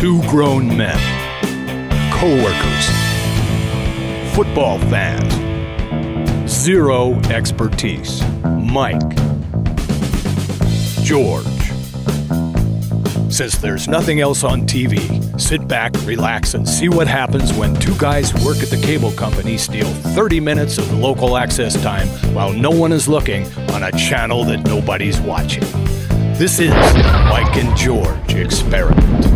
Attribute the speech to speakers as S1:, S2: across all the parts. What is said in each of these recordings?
S1: Two grown men, co-workers, football fans, zero expertise. Mike, George. Since there's nothing else on TV, sit back, relax, and see what happens when two guys who work at the cable company steal 30 minutes of local access time while no one is looking on a channel that nobody's watching. This is the Mike and George Experiment.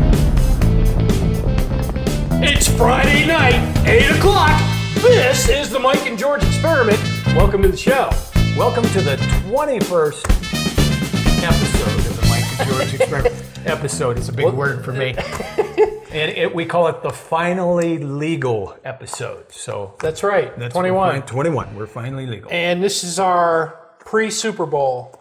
S2: It's Friday night, 8 o'clock. This is the Mike and George Experiment. Welcome to the show.
S3: Welcome to the 21st episode of the Mike and George Experiment. Episode is a big word for me. And we call it the finally legal episode. So
S2: that's right,
S3: that's
S2: 21.
S3: 21, we're finally legal.
S2: And this is our pre-Super Bowl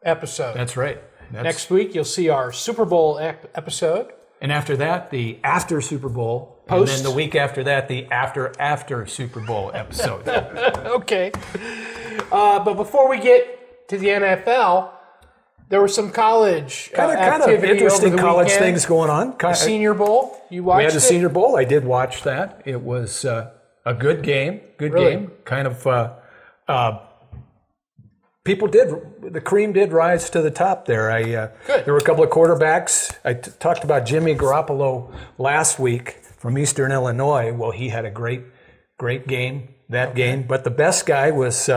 S2: episode.
S3: That's right.
S2: Next week, you'll see our Super Bowl episode.
S3: And after that, the after Super Bowl.
S2: Post.
S3: And then the week after that, the after Super Bowl episode.
S2: Okay. But before we get to the NFL, there was some college
S3: kind of
S2: activity
S3: interesting
S2: over the
S3: college
S2: weekend.
S3: things going on.
S2: The Senior Bowl, you watched it?
S3: We had the Senior Bowl. I did watch that. It was a good game. Good
S2: Really?
S3: game. Kind of, the cream did rise to the top there.
S2: Good.
S3: There were a couple of quarterbacks. I talked about Jimmy Garoppolo last week from Eastern Illinois. Well, he had a great game, game. But the best guy was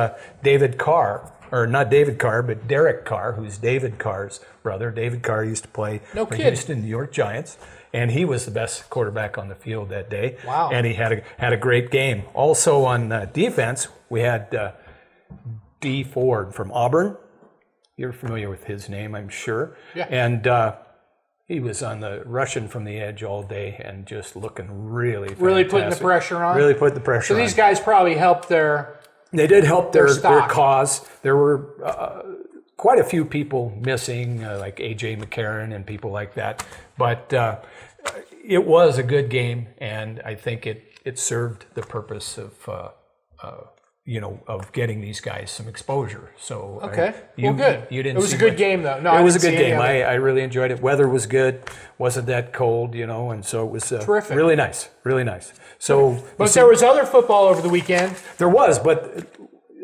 S3: David Carr. Or not David Carr, but Derek Carr, who's David Carr's brother. David Carr used to play for Houston New York Giants, and he was the best quarterback on the field that day.
S2: Wow!
S3: And he had a great game. Also on defense, we had D. Ford from Auburn. You're familiar with his name, I'm sure.
S2: Yeah.
S3: And he was on the rushing from the edge all day and just looking really fantastic.
S2: Really putting the pressure on.
S3: Really putting the pressure on.
S2: So these guys probably helped their.
S3: They did help their cause. There were quite a few people missing, like A.J. McCarron and people like that. But it was a good game, and I think it served the purpose of of getting these guys some exposure. So
S2: okay, good.
S3: You didn't.
S2: It was a good game, though. No,
S3: it was a good game. I really enjoyed it. Weather was good. Wasn't that cold, and so it was
S2: terrific.
S3: Really nice. Really nice. So,
S2: but there was other football over the weekend.
S3: There was, but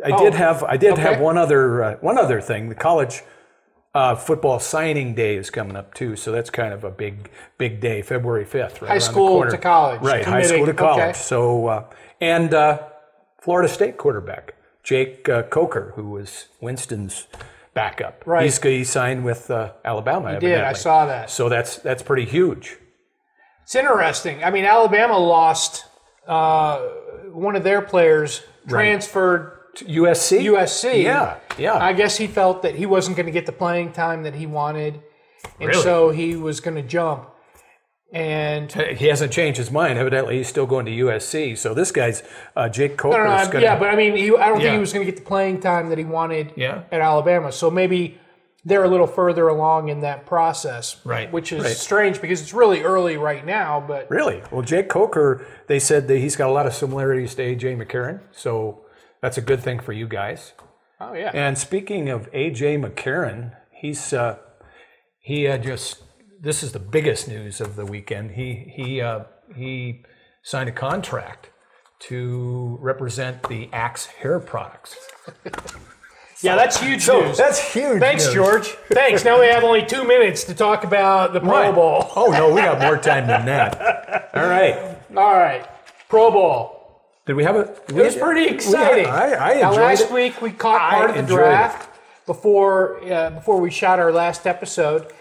S3: I did have one other thing. The college football signing day is coming up too, so that's kind of a big day, February 5th. Right
S2: high school to college.
S3: Right,
S2: committing.
S3: High school to college.
S2: Okay.
S3: So and Florida State quarterback Jake Coker, who was Winston's backup.
S2: Right.
S3: He signed with Alabama.
S2: He did. I saw that.
S3: So that's pretty huge.
S2: It's interesting. I mean, Alabama lost one of their players, transferred
S3: to USC. Yeah.
S2: I guess he felt that he wasn't going to get the playing time that he wanted, and
S3: Really?
S2: so he was going to jump. And
S3: he hasn't changed his mind. Evidently, he's still going to USC. So this guy's Jake Coker.
S2: But I mean, I don't think he was going to get the playing time that he wanted at Alabama. So maybe they're a little further along in that process,
S3: right?
S2: Which is strange because it's really early right now. But
S3: really, well, Jake Coker, they said that he's got a lot of similarities to A.J. McCarron, so that's a good thing for you guys.
S2: Oh yeah.
S3: And speaking of A.J. McCarron, he's this is the biggest news of the weekend. He signed a contract to represent the Axe hair products.
S2: Yeah, that's huge news.
S3: That's huge.
S2: Thanks,
S3: news.
S2: George. Thanks. Now we have only 2 minutes to talk about the Pro Bowl.
S3: Oh, no, we got more time than that. All right.
S2: Pro Bowl.
S3: Did we have it?
S2: It was pretty exciting.
S3: I enjoyed
S2: last week we caught part of the draft before we shot our last episode.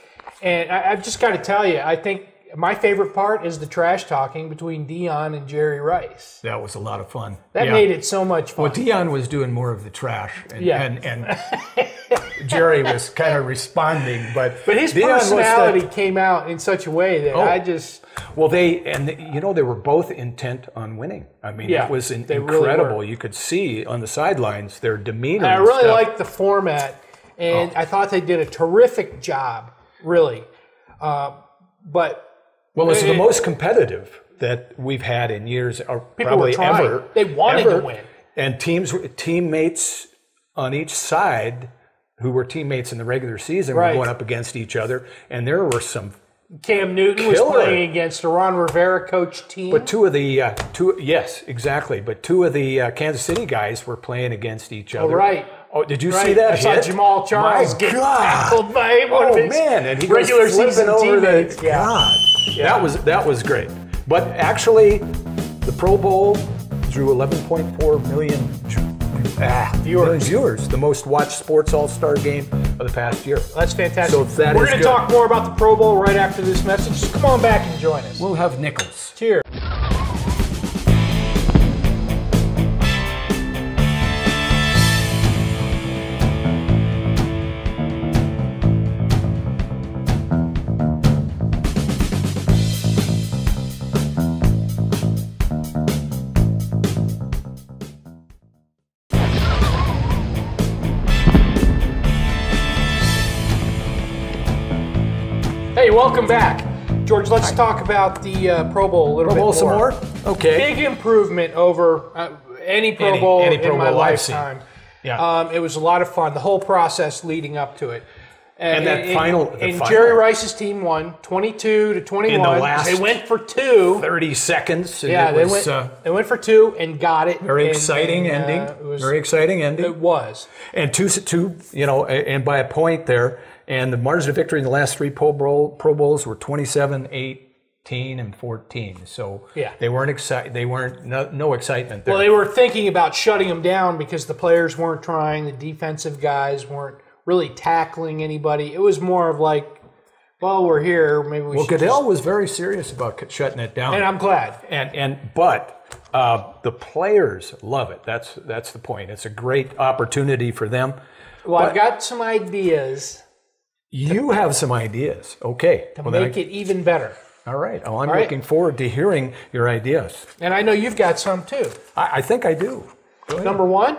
S2: And I've just got to tell you, I think my favorite part is the trash talking between Dion and Jerry Rice.
S3: That was a lot of fun.
S2: That made it so much fun.
S3: Well, Dion was doing more of the trash, and Jerry was kind of responding. But
S2: his personality came out in such a way that I just...
S3: Well, they were both intent on winning. I mean, it was incredible. Really, you could see on the sidelines their demeanor.
S2: And I really liked the format, and I thought they did a terrific job, really.
S3: It's the most competitive that we've had in years, or probably ever.
S2: They wanted to win.
S3: And teammates on each side who were teammates in the regular season were going up against each other. And there were some
S2: Cam Newton was playing against a Ron Rivera coach team.
S3: But two of the yes, exactly. But two of the Kansas City guys were playing against each other.
S2: Oh, right.
S3: Oh, did you see that?
S2: I saw Jamal Charles get tackled by one of his
S3: and he
S2: regular
S3: goes flipping
S2: season
S3: over
S2: teammates.
S3: God, that was great. But actually, the Pro Bowl drew 11.4 million viewers, the most watched sports all-star game of the past year.
S2: That's fantastic.
S3: So that
S2: We're going to talk more about the Pro Bowl right after this message. So come on back and join us.
S3: We'll have nickels.
S2: Cheers. Hey, welcome back. George, let's talk about the Pro Bowl a little bit more.
S3: Some more? Okay.
S2: Big improvement over any Pro Bowl in my lifetime.
S3: Yeah.
S2: It was a lot of fun, the whole process leading up to it.
S3: And
S2: Jerry Rice's team won 22-21.
S3: In the last
S2: they went for 2.
S3: 30 seconds. And
S2: yeah, they went for 2 and got it.
S3: Very exciting ending. Very exciting ending.
S2: It was.
S3: And two, and by a point there. And the margin of victory in the last 3 Pro Bowls were 27, 18, and 14. So they weren't excited. They weren't no excitement there.
S2: Well, they were thinking about shutting them down because the players weren't trying. The defensive guys weren't really tackling anybody. It was more of like, well, we're here. Maybe we should.
S3: Goodell was very serious about shutting it down,
S2: and I'm glad.
S3: But the players love it. That's the point. It's a great opportunity for them.
S2: Well, I've got some ideas.
S3: You have some ideas, okay?
S2: To make it even better.
S3: All right. Oh, I'm looking forward to hearing your ideas.
S2: And I know you've got some too.
S3: I think I do.
S2: Number 1,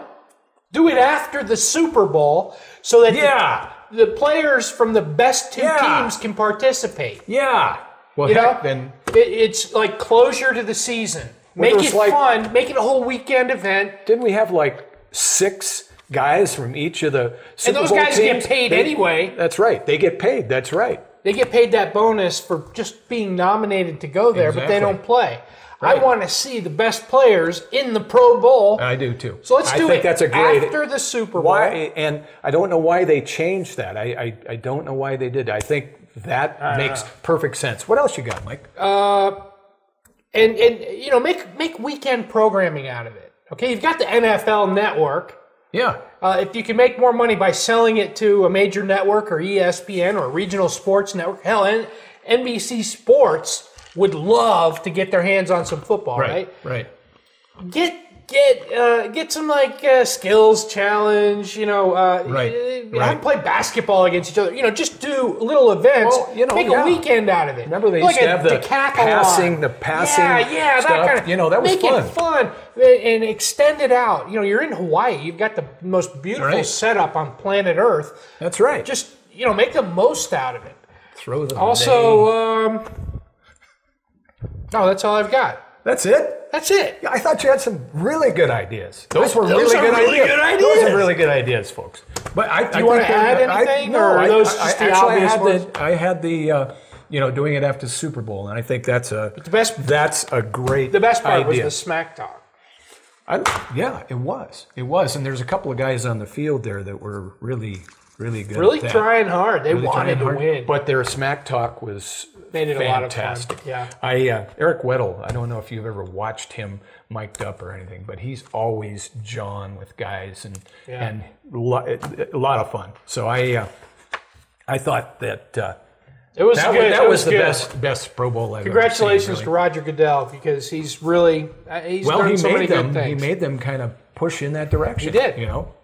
S2: do it after the Super Bowl so that the players from the best 2 teams can participate.
S3: Yeah. Well, then
S2: it's like closure to the season. Make it fun. Make it a whole weekend event.
S3: Didn't we have like 6 guys from each of the Super Bowl
S2: teams? And those guys
S3: teams
S2: get paid anyway.
S3: That's right. They get paid. That's right.
S2: They get paid that bonus for just being nominated to go there, but they don't play. Right. I want to see the best players in the Pro Bowl.
S3: I do too.
S2: So let's do it
S3: that's a great,
S2: after the Super Bowl.
S3: Why? And I don't know why they changed that. I don't know why they did. I think that makes perfect sense. What else you got, Mike?
S2: And make weekend programming out of it. Okay, you've got the NFL Network.
S3: Yeah.
S2: If you can make more money by selling it to a major network or ESPN or a regional sports network, hell, NBC Sports would love to get their hands on some football, right?
S3: Right.
S2: Get some skills challenge. Have play basketball against each other. Just do little events. Make a weekend out of it.
S3: Remember they used to have the passing stuff.
S2: That kind of.
S3: That was
S2: make it fun and extend it out. You're in Hawaii. You've got the most beautiful setup on planet Earth.
S3: That's right.
S2: Just make the most out of it.
S3: Throw them.
S2: Also, that's all I've got.
S3: That's it?
S2: That's it.
S3: I thought you had some really good ideas. Those were really good ideas. Those are really good ideas, folks. But
S2: do you want to add anything?
S3: No,
S2: are those just the obvious ones?
S3: I had the doing it after the Super Bowl, and I think that's a great.
S2: The best part
S3: idea.
S2: was the smack talk.
S3: It was. It was, and there's a couple of guys on the field there that were really good.
S2: Really trying hard. They wanted to win,
S3: but their smack talk was.
S2: Made it
S3: fantastic.
S2: A lot of fun. Yeah.
S3: Eric Weddle, I don't know if you've ever watched him mic'd up or anything, but he's always John with guys and a lot of fun. So I thought that
S2: it was good.
S3: That was the best Pro Bowl I've
S2: Congratulations
S3: ever seen, really.
S2: to Roger Goodell because he's done so many good things.
S3: He made them kind of push in that direction.
S2: He did.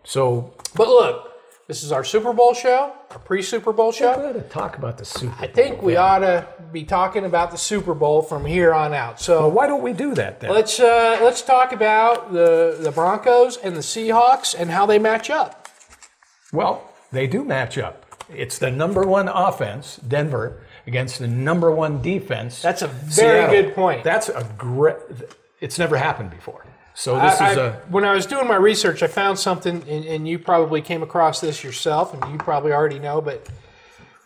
S3: So.
S2: But look. This is our Super Bowl show, our pre-Super Bowl show.
S3: We're going to talk about the Super Bowl.
S2: I think we ought to be talking about the Super Bowl from here on out. So
S3: why don't we do that then?
S2: Let's talk about the Broncos and the Seahawks and how they match up.
S3: Well, they do match up. It's the number 1 offense, Denver, against the number 1 defense.
S2: That's a very good point.
S3: That's a great. It's never happened before. So this
S2: when I was doing my research, I found something, and you probably came across this yourself, and you probably already know, but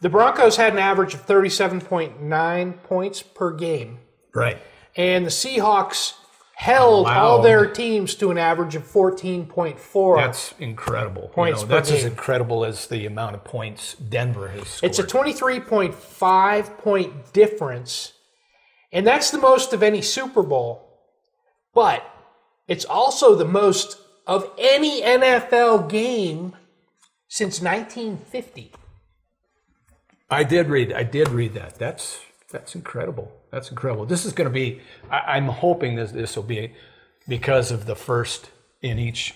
S2: The Broncos had an average of 37.9 points per game.
S3: Right.
S2: And the Seahawks held all their teams to an average of 14.4.
S3: That's incredible.
S2: Points per
S3: that's
S2: game.
S3: as incredible as the amount of points Denver has scored.
S2: It's a 23.5 point difference, and that's the most of any Super Bowl. But it's also the most of any NFL game since 1950.
S3: I did read that. That's incredible. That's incredible. This is going to be. I'm hoping this will be because of the first in each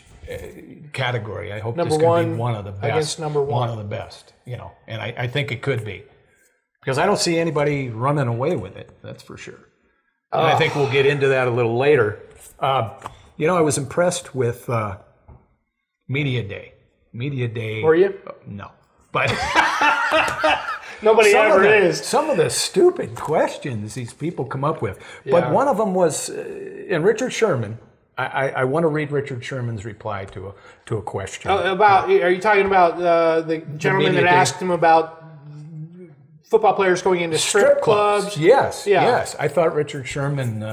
S3: category. I hope this is going to be one of the best.
S2: Against number one.
S3: One of the best. And I think it could be because I don't see anybody running away with it. That's for sure. And I think we'll get into that a little later. I was impressed with Media Day. Media Day.
S2: Were you?
S3: No, but.
S2: Nobody ever is.
S3: Some of the stupid questions these people come up with. But one of them was, and Richard Sherman, I want to read Richard Sherman's reply to a question.
S2: Are you talking about the gentleman that asked him about football players going into strip clubs?
S3: Yes, yes. I thought Richard Sherman,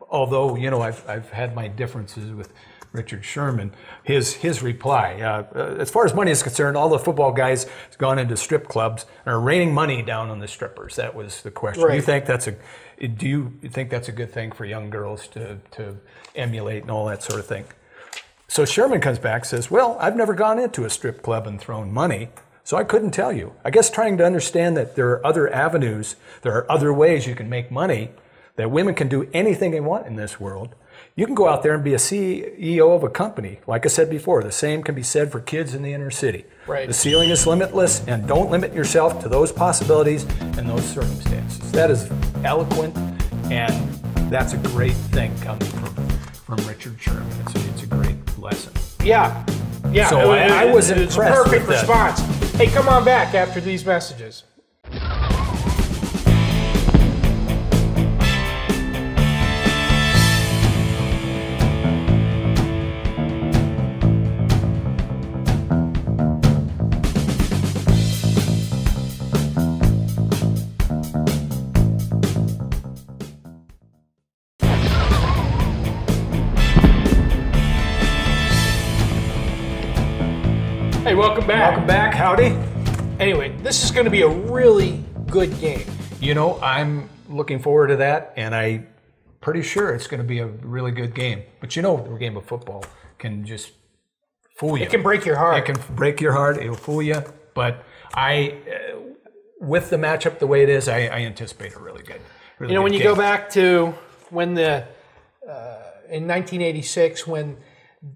S3: although, I've had my differences with Richard Sherman, his reply. As far as money is concerned, all the football guys have gone into strip clubs and are raining money down on the strippers. That was the question.
S2: Right.
S3: Do you think that's a good thing for young girls to emulate and all that sort of thing? So Sherman comes back and says, well, I've never gone into a strip club and thrown money, so I couldn't tell you. I guess trying to understand that there are other avenues, there are other ways you can make money, that women can do anything they want in this world. You can go out there and be a CEO of a company. Like I said before, the same can be said for kids in the inner city.
S2: Right.
S3: The ceiling is limitless, and don't limit yourself to those possibilities and those circumstances. That is eloquent, and that's a great thing coming from Richard Sherman. It's a great lesson.
S2: Yeah.
S3: So I was impressed.
S2: It's a perfect response. Hey, come on back after these messages. Hey, welcome back.
S3: Welcome back. Howdy.
S2: Anyway, this is going to be a really good game.
S3: I'm looking forward to that, and I'm pretty sure it's going to be a really good game. But the game of football can just fool you.
S2: It can break your heart.
S3: It can break your heart. It'll fool you. But with the matchup the way it is, I anticipate a really good game.
S2: When you go back to when in 1986, when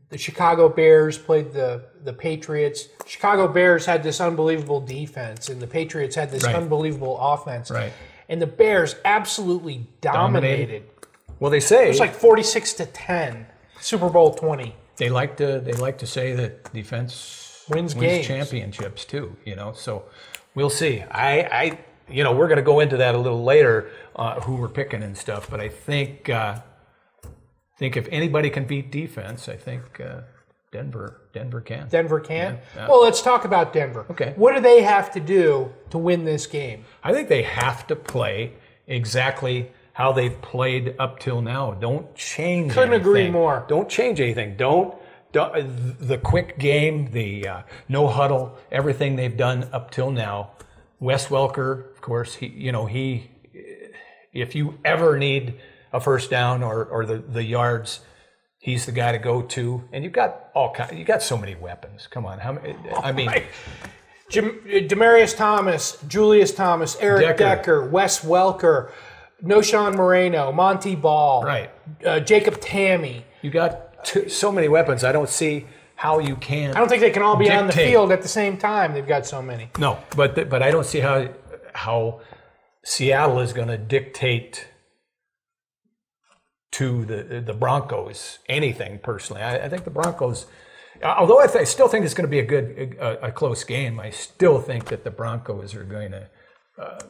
S2: the Chicago Bears played the Patriots. Chicago Bears had this unbelievable defense, and the Patriots had this unbelievable offense.
S3: Right.
S2: And the Bears absolutely dominated.
S3: Well, they say
S2: it was like 46-10, Super Bowl 20.
S3: They like to say that defense
S2: wins
S3: championships too. So we'll see. We're going to go into that a little later, who we're picking and stuff. But I think if anybody can beat defense, I think Denver can.
S2: Denver can?
S3: Yeah.
S2: Well, let's talk about Denver.
S3: Okay.
S2: What do they have to do to win this game?
S3: I think they have to play exactly how they've played up till now. Don't change
S2: Couldn't
S3: anything.
S2: agree more.
S3: Don't change anything. Don't the quick game, the no huddle, everything they've done up till now. Wes Welker, of course, he if you ever need a first down or the yards, he's the guy to go to. And you got so many weapons. Come on,
S2: Demaryius Thomas, Julius Thomas, Eric Decker, Wes Welker, Noshawn Moreno, Monty Ball,
S3: right?
S2: Jacob Tamme.
S3: You got so many weapons. I don't see how you can.
S2: I don't think they can all be on the field at the same time. They've got so many.
S3: No, but I don't see how Seattle is going to dictate to the Broncos anything personally. I think the Broncos, although I still think it's going to be a close game, I still think that the Broncos are going to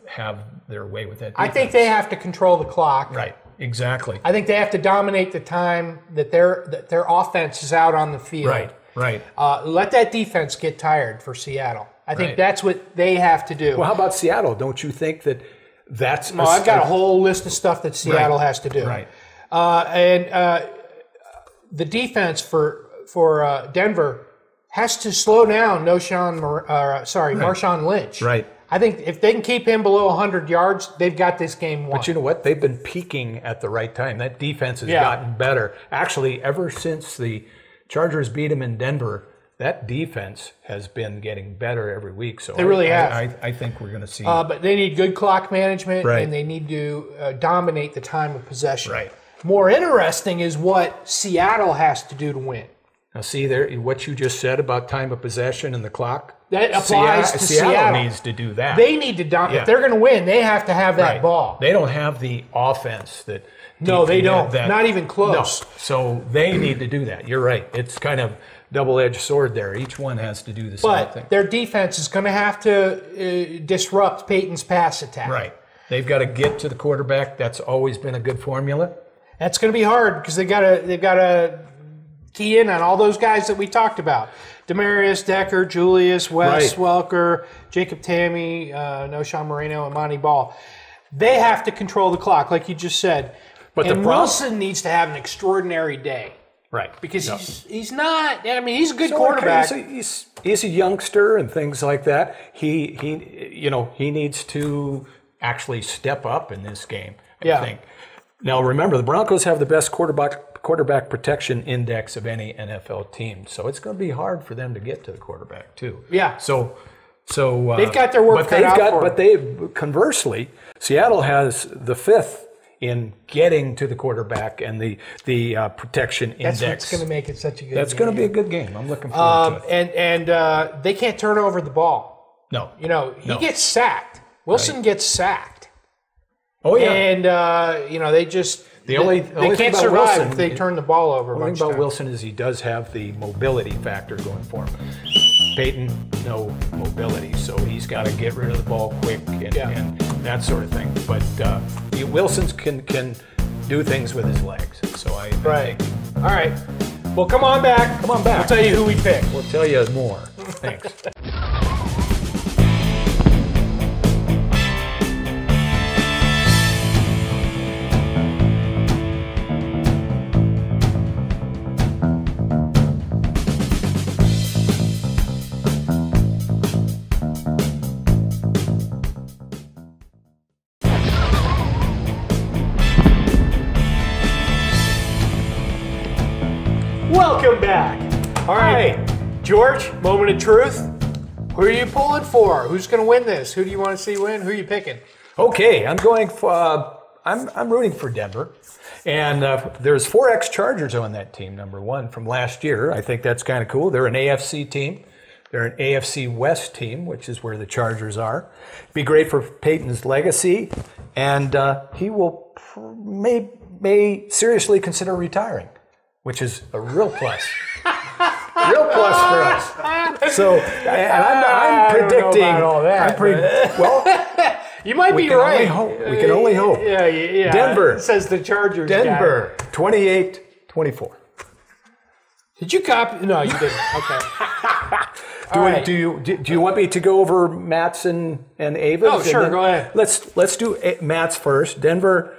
S3: have their way with that defense.
S2: I think they have to control the clock.
S3: Right, exactly.
S2: I think they have to dominate the time that their offense is out on the field.
S3: Right.
S2: Let that defense get tired for Seattle. I think that's what they have to do.
S3: Well, how about Seattle? Don't you think that's...
S2: Well, I've got a whole list of stuff that Seattle has to do.
S3: Right.
S2: The defense for Denver has to slow down Marshawn Lynch.
S3: Right.
S2: I think if they can keep him below 100 yards, they've got this game won.
S3: But you know what? They've been peaking at the right time. That defense has gotten better. Actually, ever since the Chargers beat them in Denver, that defense has been getting better every week. So
S2: they really have.
S3: I think we're going to see.
S2: But they need good clock management,
S3: Right.
S2: and they need to dominate the time of possession.
S3: Right.
S2: More interesting is what Seattle has to do to win.
S3: Now, see there what you just said about time of possession and the clock.
S2: That applies to Seattle.
S3: Seattle needs to do that.
S2: They need to dominate. If they're going to win, they have to have that ball.
S3: They don't have the offense that.
S2: No, they don't. Not even close.
S3: No. So they need to do that. You're right. It's kind of double-edged sword there. Each one has to do the same thing.
S2: But their defense is going to have to disrupt Peyton's pass attack.
S3: Right. They've got to get to the quarterback. That's always been a good formula.
S2: That's going to be hard because they've got to key in on all those guys that we talked about. Demarius, Decker, Julius, Wes, Welker, Jacob Tamme, Noshawn Moreno, and Monty Ball. They have to control the clock, like you just said. But Wilson needs to have an extraordinary day.
S3: Right.
S2: Because he's not, I mean, he's a good quarterback.
S3: He's a youngster and things like that. He needs to actually step up in this game, I think. Now, remember, the Broncos have the best quarterback protection index of any NFL team, so it's going to be hard for them to get to the quarterback too.
S2: Yeah.
S3: So
S2: they've got their work cut out for them.
S3: But conversely, Seattle has the 5th in getting to the quarterback and the protection index.
S2: That's what's going to make it such a good game.
S3: That's going to be a good game. I'm looking forward to it.
S2: And they can't turn over the ball.
S3: No.
S2: He gets sacked. Wilson gets sacked.
S3: Oh, yeah.
S2: And, they just... They can't survive Wilson, if they turn the ball over.
S3: The thing about Wilson is he does have the mobility factor going for him. Peyton, no mobility, so he's got to get rid of the ball quick and that sort of thing. But Wilson can do things with his legs. So I think.
S2: All right. Well, come on back.
S3: Come on back.
S2: We'll tell you who we picked.
S3: We'll tell you more. Thanks.
S2: Welcome back. All right, George, moment of truth. Who are you pulling for? Who's going to win this? Who do you want to see win? Who are you picking?
S3: Okay, I'm going for. I'm rooting for Denver, and there's 4 ex-Chargers on that team. Number 1 from last year. I think that's kind of cool. They're an AFC team. They're an AFC West team, which is where the Chargers are. Be great for Peyton's legacy, and he will may seriously consider retiring, which is a real plus. Real plus for us. So, and I'm predicting.
S2: I don't know about all that,
S3: well,
S2: you might be right.
S3: We can only hope.
S2: Yeah.
S3: Denver.
S2: It says the Chargers.
S3: Denver, 28-24.
S2: Did you copy? No, you didn't. Okay.
S3: Do you want me to go over Matt's and Ava's?
S2: Oh, sure. Go ahead.
S3: Let's do Matt's first. Denver.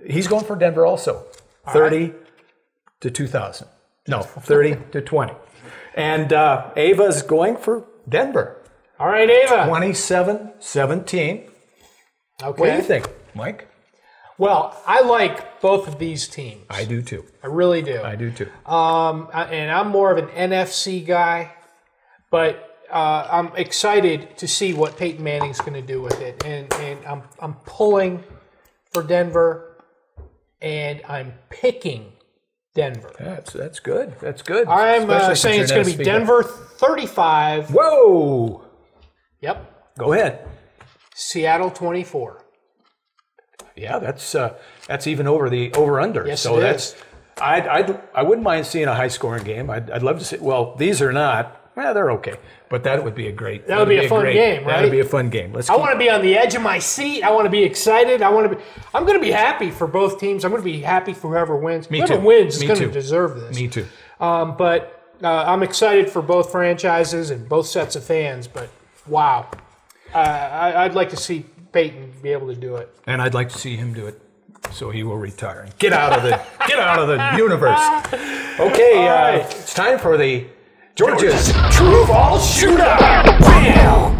S3: He's going for Denver also. 30 to 2,000. No, 30 to 20. And Ava's going for Denver.
S2: All right, Ava.
S3: 27-17.
S2: Okay.
S3: What do you think, Mike?
S2: Well, I like both of these teams.
S3: I do too.
S2: I really do.
S3: I do too.
S2: And I'm more of an NFC guy, but I'm excited to see what Peyton Manning's going to do with it. And I'm pulling for Denver, and I'm picking Denver.
S3: That's good. That's good.
S2: I'm saying it's going to be Denver 35.
S3: Whoa.
S2: Yep.
S3: Go ahead.
S2: Seattle 24.
S3: Yeah, that's even over the over/under.
S2: Yes,
S3: so
S2: it is.
S3: I wouldn't mind seeing a high-scoring game. I'd love to see. Well, these are not. Well, they're okay, but that would be a great.
S2: That would be a fun game, right?
S3: That would be a fun game.
S2: I want to be on the edge of my seat. I want to be excited. I'm going to be happy for both teams. I'm going to be happy for whoever wins. Whoever wins is going to deserve this.
S3: Me too.
S2: But I'm excited for both franchises and both sets of fans. But Wow. I'd like to see Peyton be able to do it.
S3: And I'd like to see him do it, so he will retire and get out of the universe. Okay,
S2: right.
S3: It's time for the George's True False Shootout. Bam!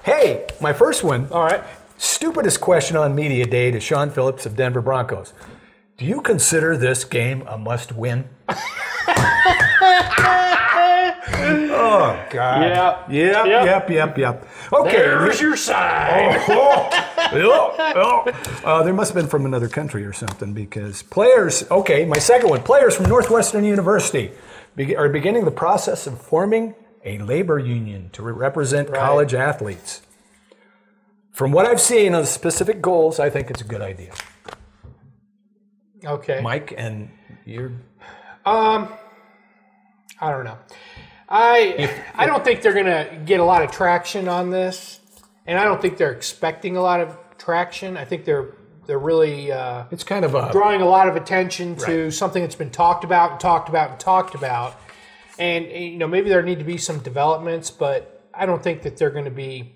S3: Hey, my first one.
S2: All right.
S3: Stupidest question on Media Day to Sean Phillips of Denver Broncos. Do you consider this game a must-win? Oh, God. Yep. Okay.
S2: There's your sign.
S3: There must have been from another country or something because players, okay, my second one, players from Northwestern University are beginning the process of forming a labor union to represent college athletes. From what I've seen of specific goals, I think it's a good idea.
S2: Okay.
S3: Mike, and you're...
S2: I don't know. I don't think they're going to get a lot of traction on this, and I don't think they're expecting a lot of traction. I think they're really
S3: it's kind of
S2: drawing a lot of attention to something that's been talked about and talked about and talked about. And maybe there need to be some developments, but I don't think that they're going to be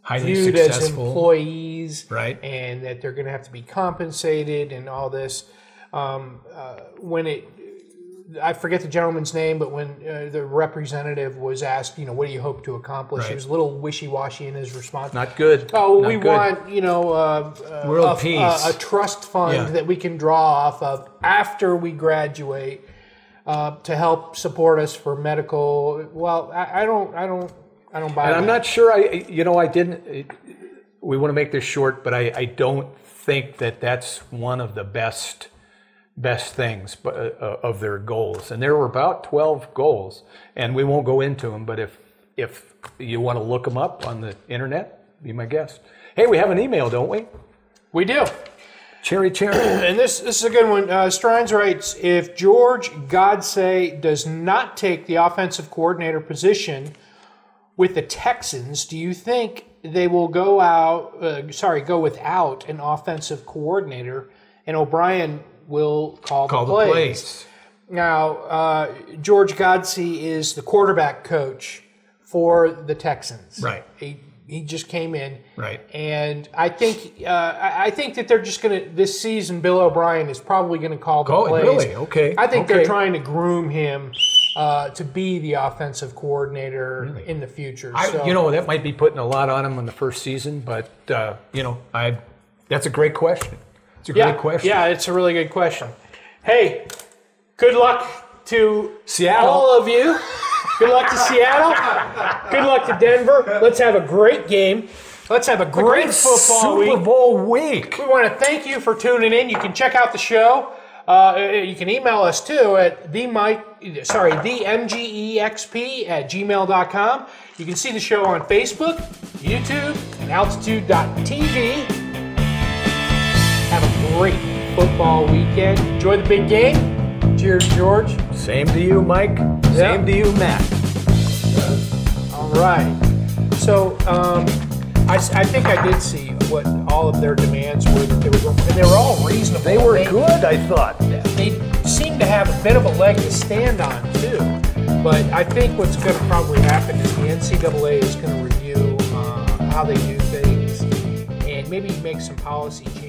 S3: highly
S2: viewed
S3: successful
S2: as employees,
S3: right?
S2: And that they're going to have to be compensated and all this. I forget the gentleman's name, but when the representative was asked, what do you hope to accomplish? He was a little wishy-washy in his response.
S3: Not good.
S2: Oh,
S3: Not
S2: we
S3: good.
S2: Want,
S3: world peace.
S2: A trust fund that we can draw off of after we graduate to help support us for medical. Well, I don't buy
S3: and
S2: that.
S3: I'm not sure. I didn't. We want to make this short, but I don't think that that's one of the best things of their goals. And there were about 12 goals, and we won't go into them, but if you want to look them up on the internet, be my guest. Hey, we have an email, don't we?
S2: We do.
S3: Cherry.
S2: And this is a good one. Strines writes, if George Godsey does not take the offensive coordinator position with the Texans, do you think they will go without an offensive coordinator, and O'Brien will call the plays? Now, George Godsey is the quarterback coach for the Texans.
S3: Right.
S2: He just came in.
S3: Right. And
S2: I think that they're just going to, this season, Bill O'Brien is probably going to call the plays.
S3: Really? Okay.
S2: I think they're trying to groom him to be the offensive coordinator in the future.
S3: That might be putting a lot on him in the first season, but, that's a great question. It's a great question.
S2: Yeah, it's a really good question. Hey, good luck to
S3: Seattle.
S2: All of you. Good luck to Seattle. Good luck to Denver. Let's have a great game. Let's have a great football
S3: Super Bowl week.
S2: We want to thank you for tuning in. You can check out the show. You can email us too at themgexp@gmail.com. You can see the show on Facebook, YouTube, and altitude.tv. Have a great football weekend. Enjoy the big game. Cheers, George.
S3: Same to you, Mike. Same to you, Matt.
S2: All right. So I think I did see what all of their demands were that they were going, and they were all reasonable.
S3: They were good, I thought.
S2: They seemed to have a bit of a leg to stand on, too. But I think what's going to probably happen is the NCAA is going to review how they do things and maybe make some policy changes.